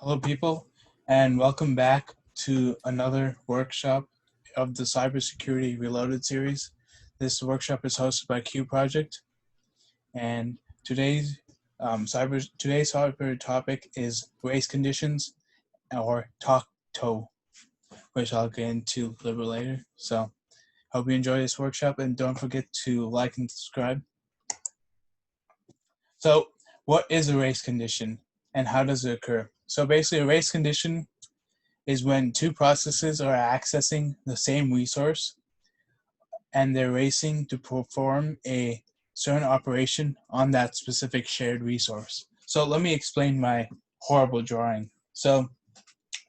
Hello, people, and welcome back to another workshop of the Cybersecurity Reloaded series. This workshop is hosted by Q Project, and today's cyber topic is race conditions, or TOCTOU, which I'll get into a little bit later. So, hope you enjoy this workshop, and don't forget to like and subscribe. So, what is a race condition, and how does it occur? So, basically, a race condition is when two processes are accessing the same resource and they're racing to perform a certain operation on that specific shared resource. So let me explain my horrible drawing. So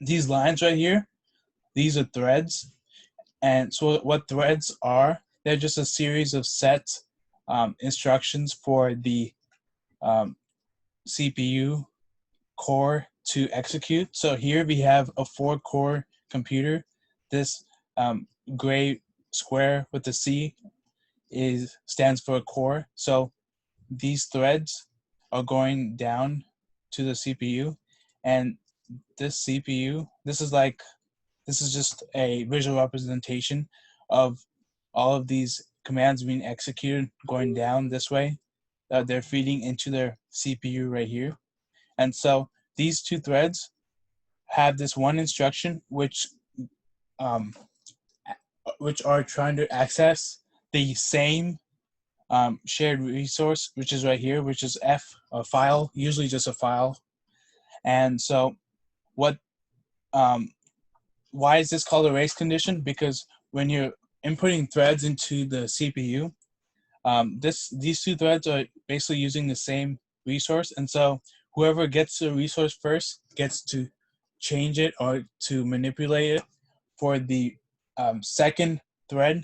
these lines right here, these are threads. And so what threads are, they're just a series of set instructions for the CPU core to execute. So here we have a 4-core computer. This gray square with the C stands for a core. So these threads are going down to the CPU, and this CPU, this is just a visual representation of all of these commands being executed going down this way. They're feeding into their CPU right here. And so these two threads have this one instruction um, which are trying to access the same shared resource, which is right here, which is a file, usually just a file. And so what why is this called a race condition? Because when you're inputting threads into the CPU, these two threads are basically using the same resource, and so whoever gets the resource first gets to change it or to manipulate it for the second thread,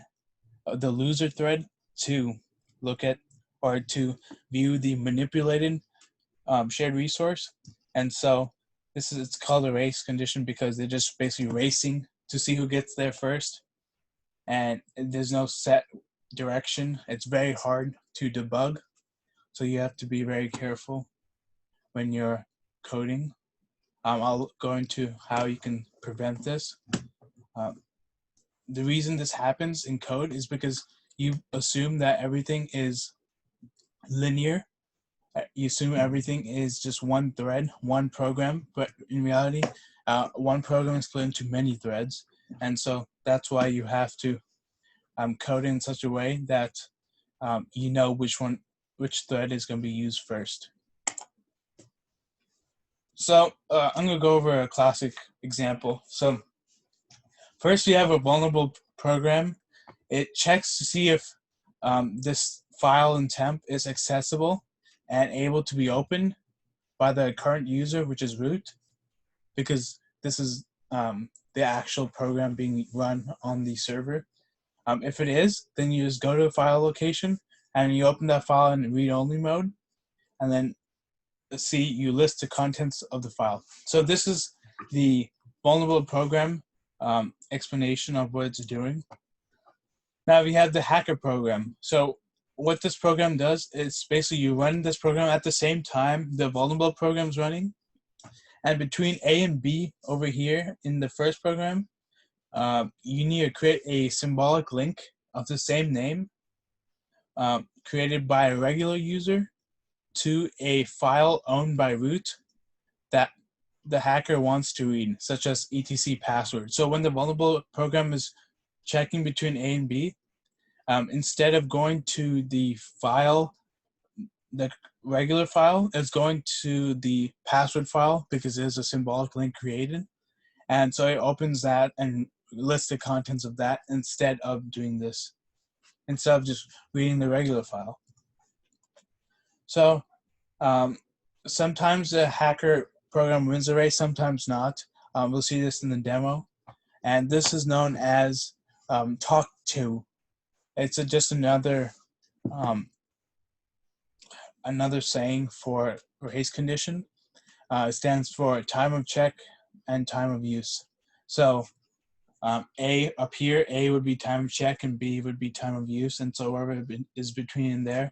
the loser thread, to look at or to view the manipulated shared resource. And so it's called a race condition because they're just basically racing to see who gets there first, and there's no set direction. It's very hard to debug, so you have to be very careful when you're coding. I'll go into how you can prevent this. The reason this happens in code is because you assume that everything is linear. You assume everything is just one thread, one program, but in reality, one program is split into many threads. And so that's why you have to code in such a way that you know which thread is going to be used first. So I'm going to go over a classic example. So first, we have a vulnerable program. It checks to see if this file and temp is accessible and able to be opened by the current user, which is root, because this is the actual program being run on the server. If it is, then you just go to a file location and you open that file in read-only mode, and then you list the contents of the file. So this is the vulnerable program explanation of what it's doing. Now we have the hacker program. So what this program does is basically you run this program at the same time the vulnerable program is running, and between A and B over here in the first program, you need to create a symbolic link of the same name created by a regular user to a file owned by root that the hacker wants to read, such as etc password. So when the vulnerable program is checking between A and B, instead of going to the file, the regular file, it's going to the password file because there's a symbolic link created. And so it opens that and lists the contents of that instead of doing this, instead of just reading the regular file. So sometimes the hacker program wins the race, sometimes not. We'll see this in the demo. And this is known as TOCTOU. It's just another saying for race condition. It stands for time of check and time of use. So A up here, A would be time of check and B would be time of use. And so wherever is between there,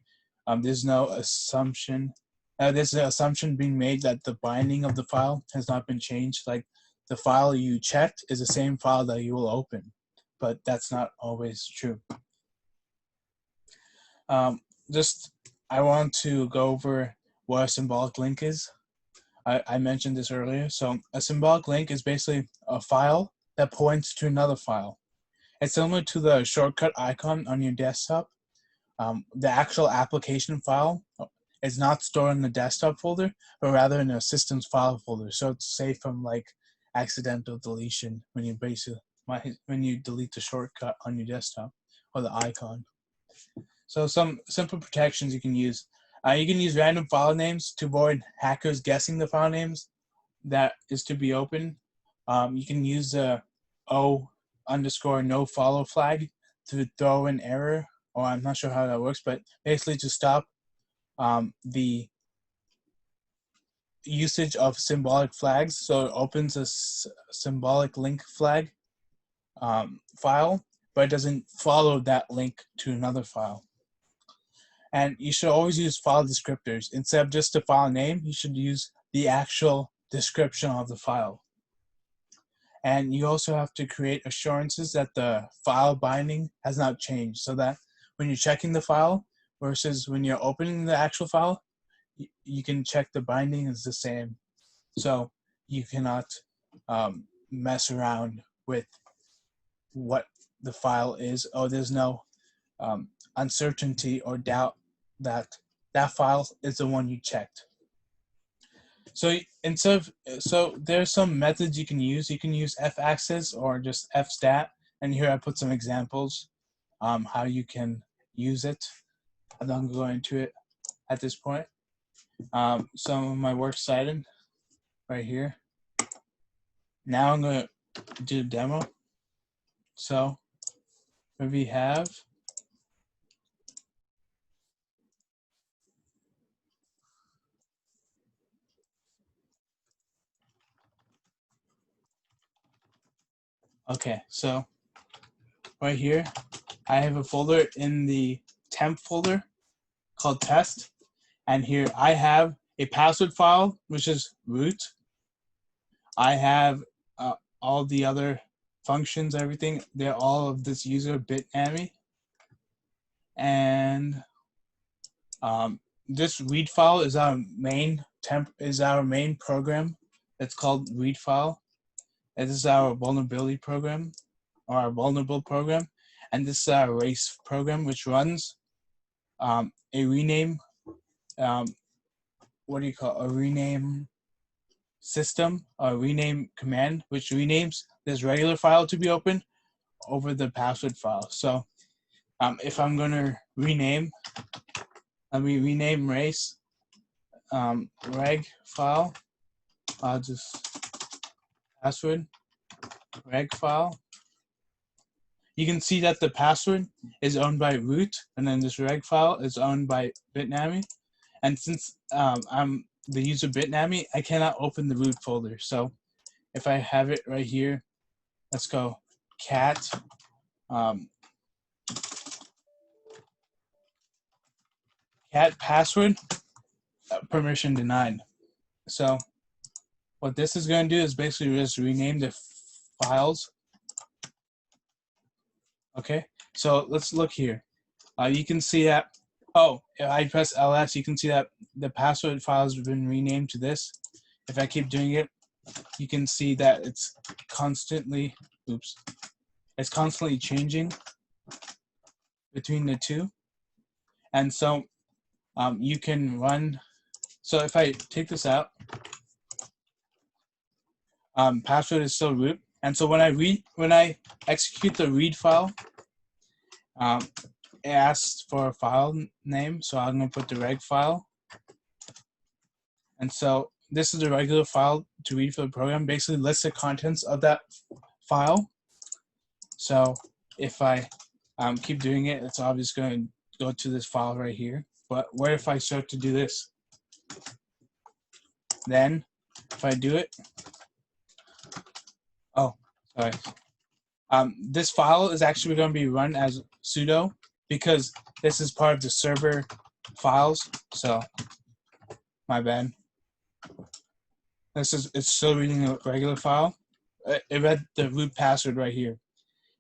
there's no assumption there's an assumption being made that the binding of the file has not been changed. Like the file you checked is the same file that you will open, but that's not always true. I want to go over what a symbolic link is. I mentioned this earlier. So a symbolic link is basically a file that points to another file. It's similar to the shortcut icon on your desktop. The actual application file is not stored in the desktop folder, but rather in a system's file folder. So it's safe from like accidental deletion when you delete the shortcut on your desktop or the icon. So some simple protections you can use. You can use random file names to avoid hackers guessing the file names that is to be opened. You can use the O_no_follow flag to throw an error, or I'm not sure how that works, but basically to stop the usage of symbolic flags. So it opens a symbolic link flag file, but it doesn't follow that link to another file. And you should always use file descriptors. Instead of just the file name, you should use the actual description of the file. And you also have to create assurances that the file binding has not changed, so that when you're checking the file versus when you're opening the actual file, you can check the binding is the same. So you cannot mess around with what the file is. Oh, there's no uncertainty or doubt that that file is the one you checked. So there's some methods you can use. You can use faccess or just fstat, and here I put some examples how you can use it. I'm not going to go into it at this point. Some of my works cited right here. Now I'm going to do a demo. So what we have okay, so right here I have a folder in the temp folder called test, and here I have a password file which is root. I have all the other functions, everything, they're all of this user bitnami, and this read file is our main program. It's called read file. And this is our vulnerability program, or our vulnerable program, and this is our race program, which runs a rename. What do you call a rename system? A rename command, which renames this regular file to be open over the password file. So if I'm going to rename, let me rename race reg file. I'll just password reg file. You can see that the password is owned by root, and then this reg file is owned by bitnami. And since I'm the user bitnami, I cannot open the root folder. So if I have it right here, let's go cat cat password permission denied. So what this is going to do is basically just rename the files. Okay, so let's look here. You can see that, oh, if I press ls, you can see that the password file has been renamed to this. If I keep doing it, you can see that it's constantly, it's constantly changing between the two. And so you can run, so if I take this out, password is still root. And so when I execute the read file, it asks for a file name. So I'm going to put the reg file. And so this is the regular file to read for the program, basically lists the contents of that file. So if I keep doing it, it's obviously going to go to this file right here. But what if I start to do this? Then if I do it, oh, sorry. This file is actually going to be run as sudo because this is part of the server files. So My bad. It's still reading a regular file. It read the root password right here.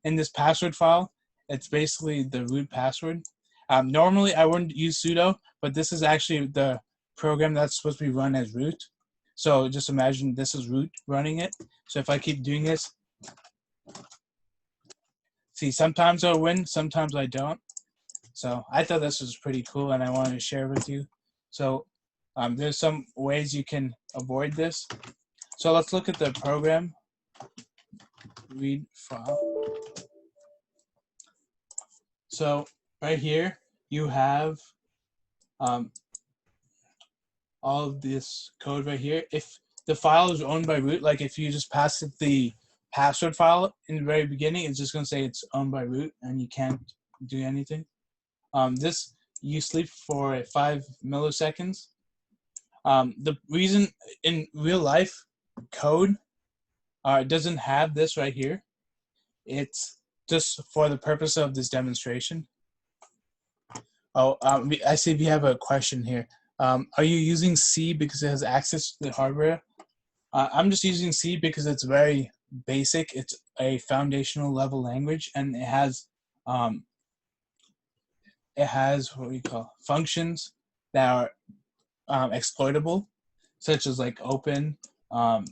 In this password file, it's basically the root password. Normally, I wouldn't use sudo, but this is actually the program that's supposed to be run as root. So just imagine this is root running it. So if I keep doing this, see, sometimes I'll win, sometimes I don't. So I thought this was pretty cool, and I wanted to share with you. So there's some ways you can avoid this. So let's look at the program. Read file. So right here, you have all of this code right here. If the file is owned by root, like if you just pass it the password file in the very beginning, it's just going to say it's owned by root, and you can't do anything. This, you sleep for 5 milliseconds. The reason in real life code doesn't have this right here. It's just for the purpose of this demonstration. Oh, I see we have a question here. Are you using C because it has access to the hardware? I'm just using C because it's very basic. It's a foundational level language, and it has what we call functions that are exploitable, such as like open, all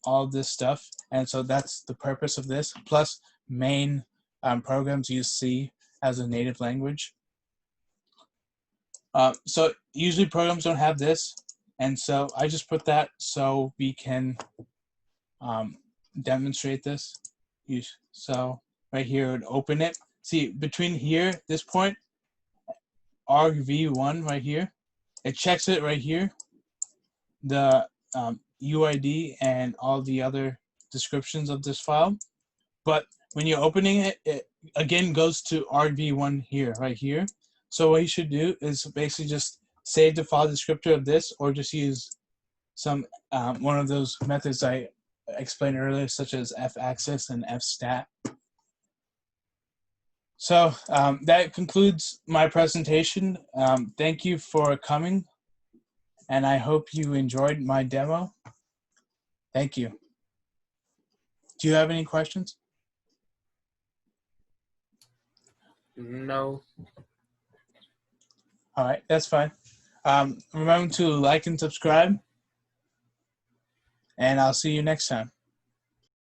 of this stuff. And so that's the purpose of this. Plus, main programs use C as a native language. So usually programs don't have this, and so I just put that so we can demonstrate this. So right here, would open it. See, between here, this point, argv1 right here, it checks it right here, the UID and all the other descriptions of this file. But when you're opening it, it again goes to argv1 here, right here. So what you should do is basically just save the file descriptor of this, or just use some one of those methods I explained earlier, such as faccess and fstat. So that concludes my presentation. Thank you for coming, and I hope you enjoyed my demo. Thank you. Do you have any questions? No. All right, that's fine. Remember to like and subscribe, and I'll see you next time.